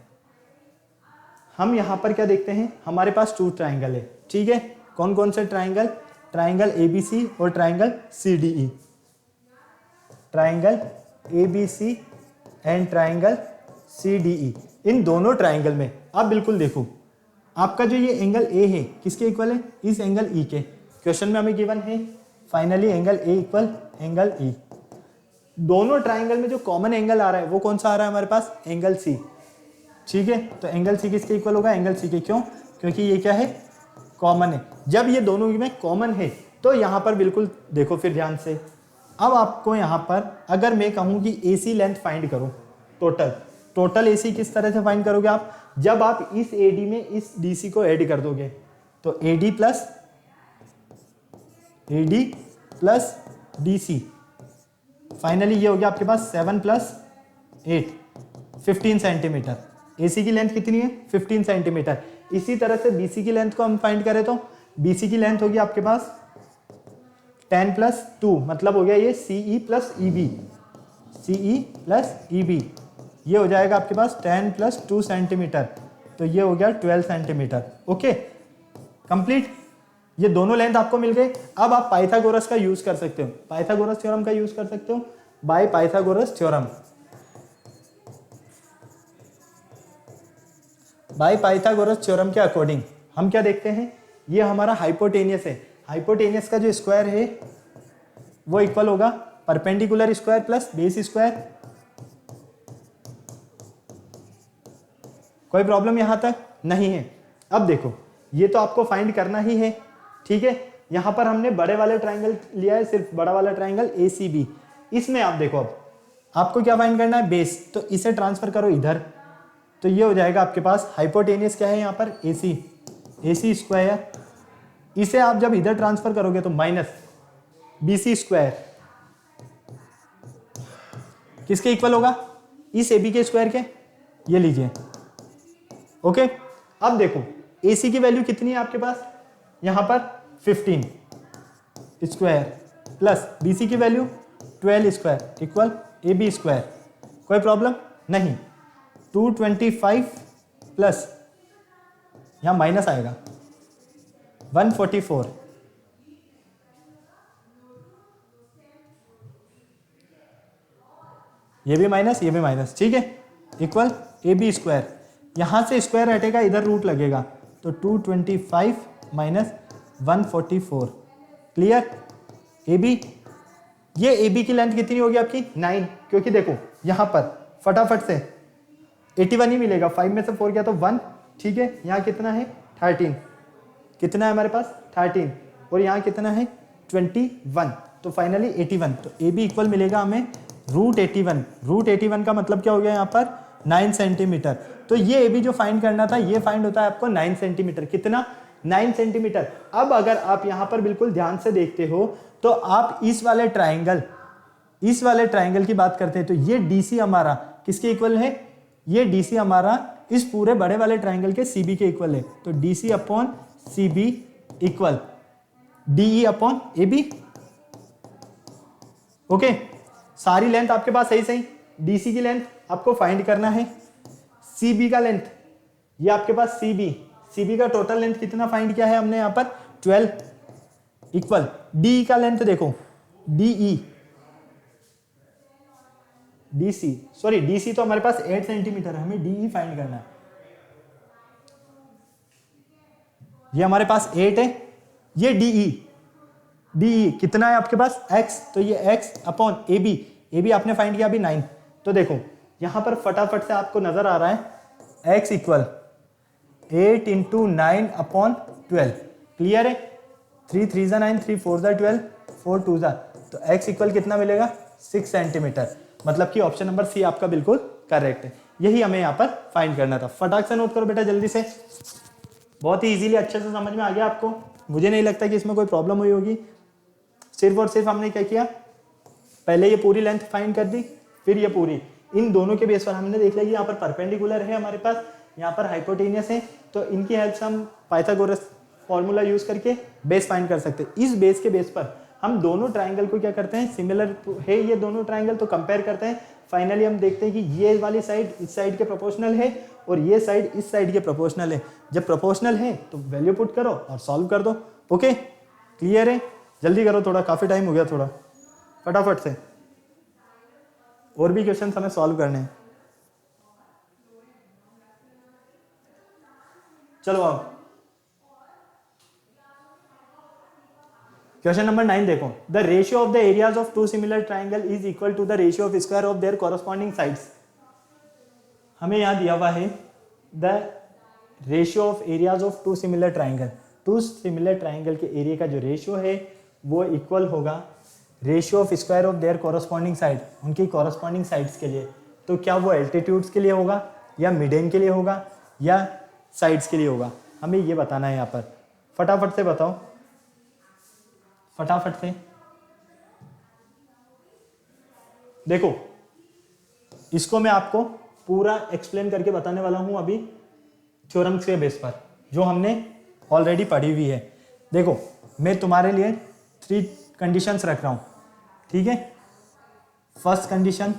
हम यहाँ पर क्या देखते हैं, हमारे पास 2 ट्राइंगल है, ठीक है। कौन कौन से ट्राइंगल? ट्राइंगल ABC और triangle CDE। Triangle ABC and triangle CDE, इन दोनों ट्राइंगल में आप बिल्कुल देखो, आपका जो ये एंगल A है किसके इक्वल है? इस एंगल E के। क्वेश्चन में हमें गिवन है finally angle A equal angle E। दोनों ट्राइंगल में जो कॉमन एंगल आ रहा है वो कौन सा आ रहा है हमारे पास? एंगल C, ठीक है। तो एंगल C किसके इक्वल होगा? एंगल C के। क्यों? क्योंकि ये क्या है? कॉमन है। जब ये दोनों में कॉमन है तो यहाँ पर बिल्कुल देखो फिर ध्यान से। अब आपको यहाँ पर अगर मैं कहूँ कि AC लेंथ फाइंड करो, टोटल AC किस तरह से फाइंड करोगे आप? जब आप इस AD में इस DC को ऐड कर दोगे, तो AD प्लस DC, फाइनली ये हो गया आपके पास 7 + 8, 15 सेंटीमीटर। AC की लेंथ कितनी है? 15 सेंटीमीटर। इसी तरह से BC की लेंथ को हम फाइंड करें तो BC की लेंथ होगी आपके पास 10 + 2, मतलब हो गया ये CE + EB, CE + EB, ये हो जाएगा आपके पास 10 + 2 सेंटीमीटर, तो ये हो गया 12 सेंटीमीटर। Okay, complete. ये दोनों लेंथ आपको मिल गए। अब आप पाइथागोरस का यूज कर सकते हो, पाइथागोरस थ्योरम का यूज कर सकते हो, by Pythagoras theorem. By Pythagoras theorem के अकॉर्डिंग हम क्या देखते हैं, ये हमारा हाइपोटेनियस है। हाइपोटेनियस का जो स्क्वायर है वो इक्वल होगा perpendicular square plus base square. कोई प्रॉब्लम यहां तक नहीं है। अब देखो, ये तो आपको फाइंड करना ही है, ठीक है। यहां पर हमने बड़े वाले ट्राइंगल लिया है, सिर्फ बड़ा वाला ट्राइंगल ACB। इसमें आप देखो, अब आपको क्या फाइंड करना है? बेस। तो इसे ट्रांसफर करो इधर, तो ये हो जाएगा आपके पास हाइपोटेनियस क्या है यहाँ पर? AC square. इसे आप जब इधर ट्रांसफर करोगे तो माइनस BC स्क्वायर किसके इक्वल होगा? इस AB के स्क्वायर के। ये लीजिए, ओके। अब देखो AC की वैल्यू कितनी है आपके पास? यहां पर 15 स्क्वायर प्लस BC की value 12 square equal AB square. कोई प्रॉब्लम नहीं। 225 प्लस यहां माइनस आएगा 144, ये भी माइनस, ये भी माइनस, ठीक है, इक्वल AB स्क्वायर। यहां से स्क्वायर हटेगा, इधर रूट लगेगा, तो 225 माइनस 144। क्लियर? AB, ये AB की लेंथ कितनी होगी आपकी? 9, क्योंकि देखो यहां पर फटाफट से 81 ही मिलेगा, 5 में से 4 गया तो 1, ठीक है। यहाँ कितना है? 13। कितना है हमारे पास? 13। और यहाँ कितना है? 21। तो फाइनली 81। तो AB इक्वल मिलेगा हमें √81। √81 का मतलब क्या हो गया यहाँ पर? 9 सेंटीमीटर। तो ये AB जो फाइंड करना था, ये फाइंड होता है आपको 9 सेंटीमीटर। कितना? 9 सेंटीमीटर। अब अगर आप यहाँ पर बिल्कुल ध्यान से देखते हो तो आप इस वाले ट्राइंगल की बात करते हैं, तो ये DC हमारा किसके इक्वल है? ये DC हमारा इस पूरे बड़े वाले ट्राइंगल के CB के इक्वल है। तो DC upon CB equal DE upon AB। Okay, सारी लेंथ आपके पास सही। DC की लेंथ आपको फाइंड करना है, सी बी का लेंथ, ये आपके पास सी बी का टोटल लेंथ कितना फाइंड किया है हमने यहाँ पर 12 इक्वल डी का लेंथ देखो डी सी तो हमारे पास 8 सेंटीमीटर है, हमें डी फाइंड करना है। ये हमारे पास 8 है, ये डी कितना है आपके पास x, तो ये x अपॉन ए बी आपने फाइंड किया अभी 9। तो देखो यहां पर फटाफट से आपको नजर आ रहा है x equal 8 into 9 upon 12, clear है। 3 3 9, 3 4 12, 4 2 तो x इक्वल कितना मिलेगा 6 सेंटीमीटर, मतलब कि ऑप्शन नंबर सी आपका बिल्कुल करेक्ट है। यही हमें यहाँ पर फाइंड करना था। फटाक से नोट करो बेटा जल्दी से, बहुत ही इजीली अच्छे से समझ में आ गया आपको। मुझे नहीं लगता कि इसमें कोई प्रॉब्लम हुई होगी। सिर्फ और सिर्फ हमने क्या किया, पहले ये पूरी लेंथ फाइंड कर दी, फिर ये पूरी, इन दोनों के बेस पर हमने देख लिया कि यहाँ पर परपेंडिकुलर है हमारे पास, यहाँ पर हाइपोटेनियस है, तो इनकी हेल्प से हम पाइथागोरस फॉर्मूला यूज करके बेस फाइंड कर सकते हैं। इस बेस के बेस पर हम दोनों ट्राइंगल को क्या करते हैं, सिमिलर है ये दोनों ट्राइंगल, तो कंपेयर करते हैं। फाइनली हम देखते हैं कि ये वाली साइड इस साइड के प्रोपोर्शनल है और ये साइड इस साइड के प्रोपोर्शनल है। जब प्रोपोर्शनल है तो वैल्यू पुट करो और सॉल्व कर दो। ओके, क्लियर है? जल्दी करो, थोड़ा काफी टाइम हो गया, थोड़ा फटाफट से, और भी क्वेश्चन हमें सॉल्व करने हैं। चलो आओ, क्वेश्चन नंबर 9 देखो। The ratio of the areas of two similar triangle is equal to the ratio of square of their corresponding sides. हमें यहां दिया हुआ है the ratio of areas of two similar triangle. Two similar triangle के एरिया का जो रेशियो है वो इक्वल होगा ratio of square of their corresponding side, उनकी कॉरस्पॉन्डिंग साइड्स के लिए। तो क्या वो एल्टीट्यूड्स के लिए होगा या मिडेन के लिए होगा या साइड्स के लिए होगा, हमें ये बताना है यहाँ पर। फटाफट से बताओ, फटाफट से देखो, इसको मैं आपको पूरा एक्सप्लेन करके बताने वाला हूं अभी थ्योरम्स के बेस पर जो हमने ऑलरेडी पढ़ी हुई है। देखो मैं तुम्हारे लिए 3 कंडीशंस रख रहा हूं, ठीक है। First condition,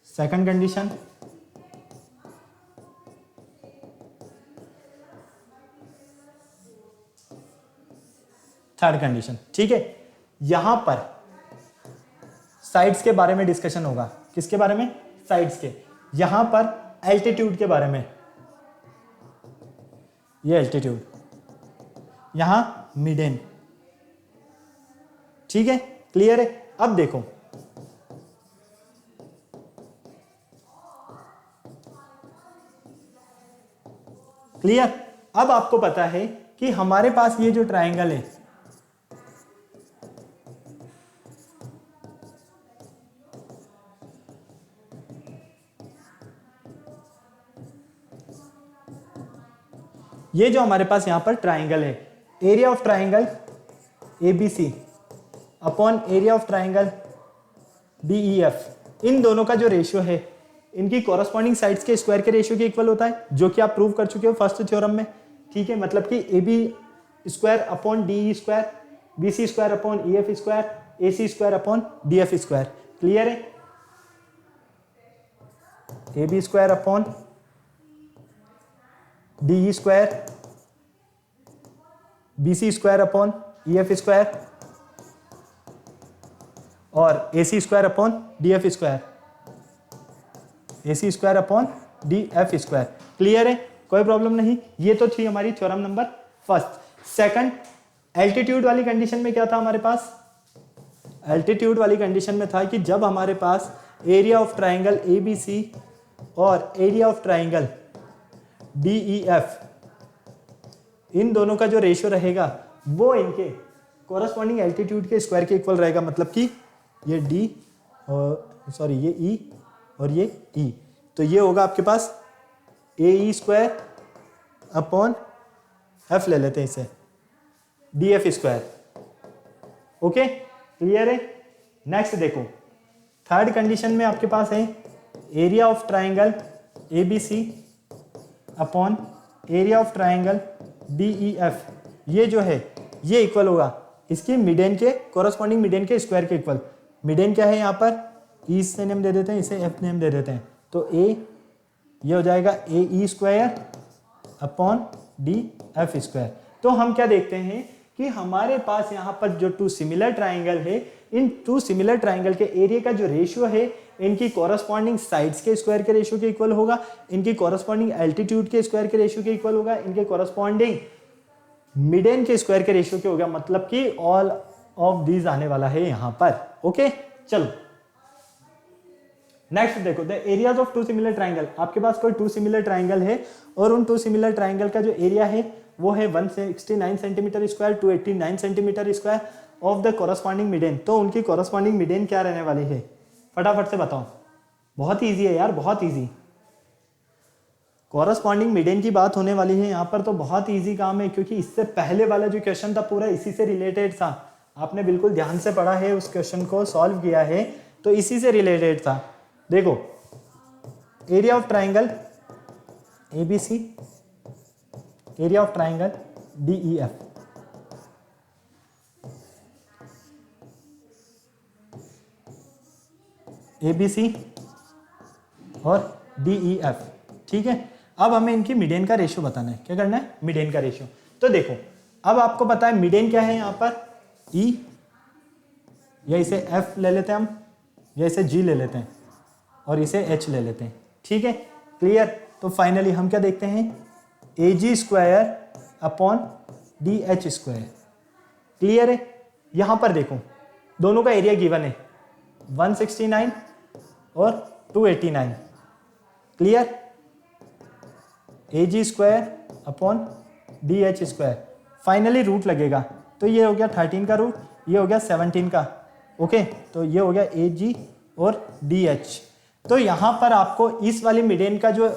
second condition, third condition, ठीक है। यहां पर साइड्स के बारे में डिस्कशन होगा। किसके बारे में? साइड्स के। यहां पर एल्टीट्यूड के बारे में, ये एल्टीट्यूड, यहां मिडेन, ठीक है, क्लियर है। अब देखो क्लियर, अब आपको पता है कि हमारे पास ये जो ट्राइंगल है, ये जो हमारे पास यहां पर ट्राइंगल है, area of triangle ABC upon area of triangle DEF, इन दोनों का जो रेशियो है इनकी कॉरस्पॉन्डिंग साइड्स के स्क्वायर के रेशियो के इक्वल होता है, जो कि आप प्रूव कर चुके हो फर्स्ट थ्योरम में, ठीक है। मतलब कि AB square upon DE square, BC square upon EF square, AC square upon DF square, clear है। AB square upon DE square, BC square upon EF square और AC square upon DF square, AC square upon DF square, clear है, कोई प्रॉब्लम नहीं। ये तो थी हमारी theorem number first. Second, altitude वाली कंडीशन में क्या था हमारे पास? एल्टीट्यूड वाली कंडीशन में था कि जब हमारे पास एरिया ऑफ ट्राइंगल ABC और एरिया ऑफ ट्राइंगल DEF, इन दोनों का जो रेशियो रहेगा वो इनके कॉरस्पॉन्डिंग एल्टीट्यूड के स्क्वायर के इक्वल रहेगा। मतलब कि ये D और सॉरी ये E और ये E, तो ये होगा आपके पास AE स्क्वायर अपॉन F, ले लेते हैं इसे, DF स्क्वायर, ओके, क्लियर है। नेक्स्ट देखो, थर्ड कंडीशन में आपके पास है area of triangle ABC upon area of triangle DEF, ये जो है ये इक्वल होगा इसकी मिडेन के, कॉरस्पॉन्डिंग मिडेन के स्क्वायर के इक्वल। मिडेन क्या है यहाँ पर? ई से नेम दे देते हैं, इसे एफ नेम दे देते हैं। तो ए ये हो जाएगा A E square upon D F square. तो हम क्या देखते हैं कि हमारे पास यहाँ पर जो टू सिमिलर ट्राइंगल है, इन टू सिमिलर ट्राइंगल के एरिया का जो रेशियो है इनकी कॉरस्पॉन्डिंग साइड्स के स्क्वायर के रेशियो के इक्वल होगा, इनकी कॉरस्पॉन्डिंग एल्टीट्यूड के स्क्वायर के रेशियो के इक्वल होगा, इनके कॉरस्पॉन्डिंग मिडेन के स्क्वायर के रेशियो के होगा। मतलब कि ऑल ऑफ दीज आने वाला है यहाँ पर। ओके चलो नेक्स्ट देखो, the areas of two similar triangle. आपके पास कोई टू सिमिलर ट्राइंगल है और उन टू सिमिलर ट्राइंगल का जो एरिया है वो है 169 centimetre square, 289 centimetre square of the corresponding median. तो उनकी कॉरस्पॉन्डिंग मिडेन क्या रहने वाली है, फटाफट से बताओ। बहुत ईजी है यार, बहुत ईजी। कॉरस्पॉन्डिंग मिडेन की बात होने वाली है यहाँ पर, तो बहुत ईजी काम है, क्योंकि इससे पहले वाला जो क्वेश्चन था पूरा इसी से रिलेटेड था। आपने बिल्कुल ध्यान से पढ़ा है, उस क्वेश्चन को सॉल्व किया है, तो इसी से रिलेटेड था। देखो area of triangle ABC, area of triangle DEF। ABC और DEF, ठीक है। अब हमें इनकी मिडेन का रेशियो बताना है। क्या करना है, मिडेन का रेशियो। तो देखो अब आपको पता है मिडेन क्या है यहाँ पर, E, या इसे F ले लेते हैं हम, या इसे G ले लेते हैं और इसे H ले लेते हैं, ठीक है। क्लियर। तो फाइनली हम क्या देखते हैं, AG square upon DH square. Clear है। यहाँ पर देखो दोनों का एरिया गिवन है 169 और 289। Clear. AG square upon DH square, finally root लगेगा। तो ये हो गया 13 का रूट, ये हो गया 17 का। ओके तो ये हो गया AG और DH। तो यहाँ पर आपको इस वाली मिडेन का जो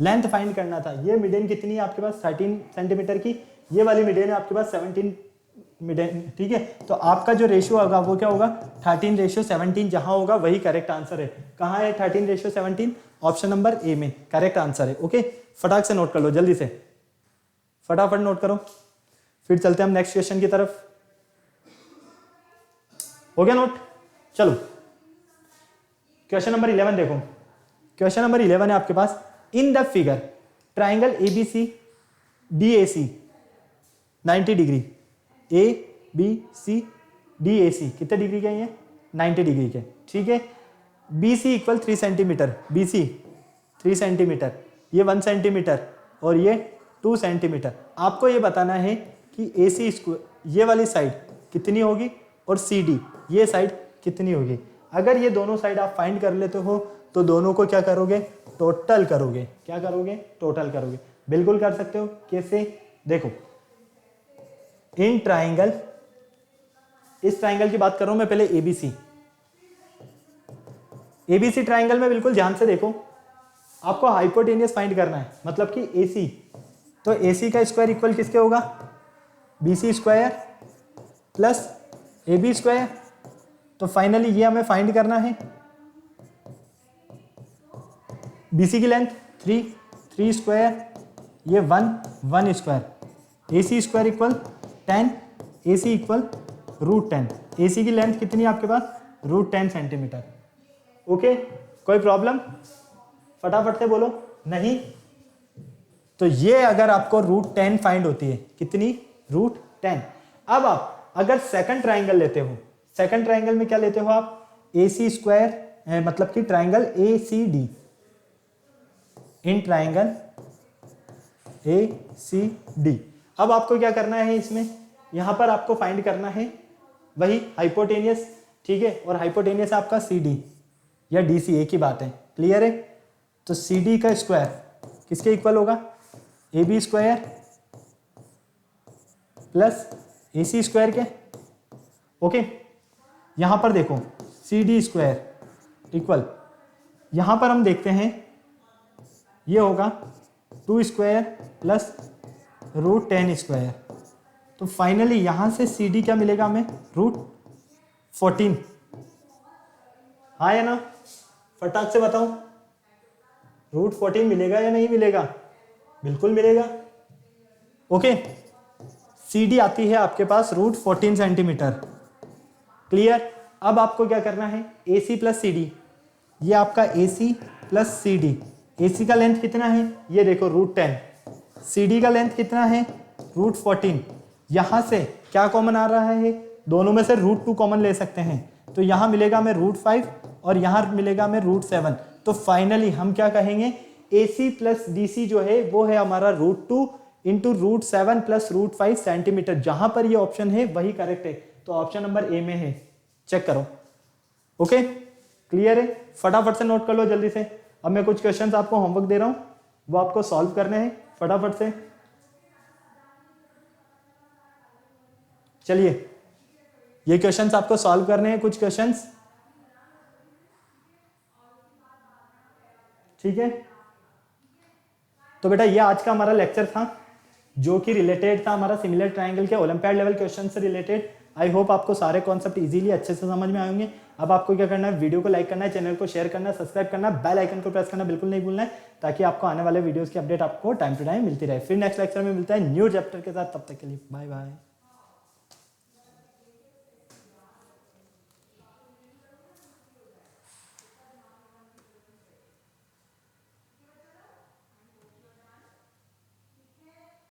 लेंथ फाइंड करना था, ये मिडेन कितनी है आपके पास 13 सेंटीमीटर की, ये वाली मिडेन है आपके पास 17 मिडेन, ठीक है। तो आपका जो रेशियो होगा वो क्या होगा, 13:17 जहां होगा वही करेक्ट आंसर है। कहाँ है 13:17, ऑप्शन नंबर ए में करेक्ट आंसर है। ओके फटाक से नोट कर लो, जल्दी से फटाफट नोट करो, फिर चलते हैं हम नेक्स्ट क्वेश्चन की तरफ। हो गया नोट। चलो क्वेश्चन नंबर 11 देखो। क्वेश्चन नंबर 11 है आपके पास, in the figure triangle ABC DAC 90 degree, ABC DAC कितने डिग्री के हैं ये, 90 डिग्री के, ठीक है। BC equal 3 centimetre, BC 3 centimetre, ये 1 सेंटीमीटर और ये 2 सेंटीमीटर। आपको ये बताना है कि AC ये वाली साइड कितनी होगी और CD ये साइड कितनी होगी। अगर ये दोनों साइड आप फाइंड कर लेते हो तो दोनों को क्या करोगे, टोटल करोगे। क्या करोगे, टोटल करोगे। बिल्कुल कर सकते हो। कैसे, देखो इन ट्राइंगल, इस ट्राइंगल की बात कर रहा हूं मैं पहले ABC ट्राइंगल में बिल्कुल ध्यान से देखो, आपको हाइपोटेनियस फाइंड करना है, मतलब कि AC। तो AC का स्क्वायर इक्वल किसके होगा, BC square plus AB square. तो फाइनली ये हमें फाइंड करना है। BC की लेंथ 3 स्क्वायर, ये 1 square, AC square equal 10, AC equal √10। AC की लेंथ कितनी है आपके पास, √10 सेंटीमीटर। ओके कोई प्रॉब्लम, फटाफट से बोलो नहीं। तो ये अगर आपको √10 फाइंड होती है, कितनी, √10। अब आप अगर सेकंड ट्राइंगल लेते हो, सेकंड ट्राइंगल में क्या लेते हो आप, AC स्क्वायर, मतलब कि triangle ACD, in triangle ACD। अब आपको क्या करना है इसमें, यहां पर आपको फाइंड करना है वही हाइपोटेनियस, ठीक है। और हाइपोटेनियस आपका CD या DC एक ही बात है। क्लियर है। तो CD का स्क्वायर किसके इक्वल होगा, AB square plus AC square के। ओके यहां पर देखो CD स्क्वायर इक्वल, यहां पर हम देखते हैं ये होगा 2 स्क्वायर प्लस √10 स्क्वायर। तो फाइनली यहां से CD क्या मिलेगा हमें, √14। हाँ या ना, फटाक से बताओ, √14 मिलेगा या नहीं मिलेगा, बिल्कुल मिलेगा। ओके CD आती है आपके पास √14 सेंटीमीटर। क्लियर। अब आपको क्या करना है, AC प्लस CD, ये आपका AC प्लस CD। AC का लेंथ कितना है, ये देखो √10। CD का लेंथ कितना है, √14। यहाँ से क्या कॉमन आ रहा है, दोनों में से √2 कॉमन ले सकते हैं, तो यहाँ मिलेगा हमें √5 और यहाँ मिलेगा हमें √7। तो फाइनली हम क्या कहेंगे, AC प्लस DC जो है वो है हमारा √2 इंटू √7 प्लस √5 सेंटीमीटर। जहां पर ये ऑप्शन है वही करेक्ट है, तो ऑप्शन नंबर ए में है, चेक करो। ओके, क्लियर है, फटाफट से नोट कर लो जल्दी से। अब मैं कुछ क्वेश्चंस आपको होमवर्क दे रहा हूं, वो आपको सॉल्व करने हैं फटाफट से। चलिए, ये क्वेश्चंस आपको सॉल्व करने हैं, कुछ क्वेश्चंस, ठीक है। तो बेटा ये आज का हमारा लेक्चर था, जो कि रिलेटेड था हमारा सिमिलर ट्रायंगल के ओलंपियाड लेवल क्वेश्चन से रिलेटेड। आई होप आपको सारे कॉन्सेप्ट इजीली अच्छे से समझ में आएंगे। अब आपको क्या करना है, वीडियो को लाइक करना है, चैनल को शेयर करना है, सब्सक्राइब करना है, बेल आइकन को प्रेस करना बिल्कुल नहीं भूलना है, ताकि आपको आने वाले वीडियोस की अपडेट आपको टाइम टू टाइम मिलती रहे। फिर नेक्स्ट लेक्चर में मिलता है न्यू चैप्टर के साथ, तब तक के लिए बाय बाय।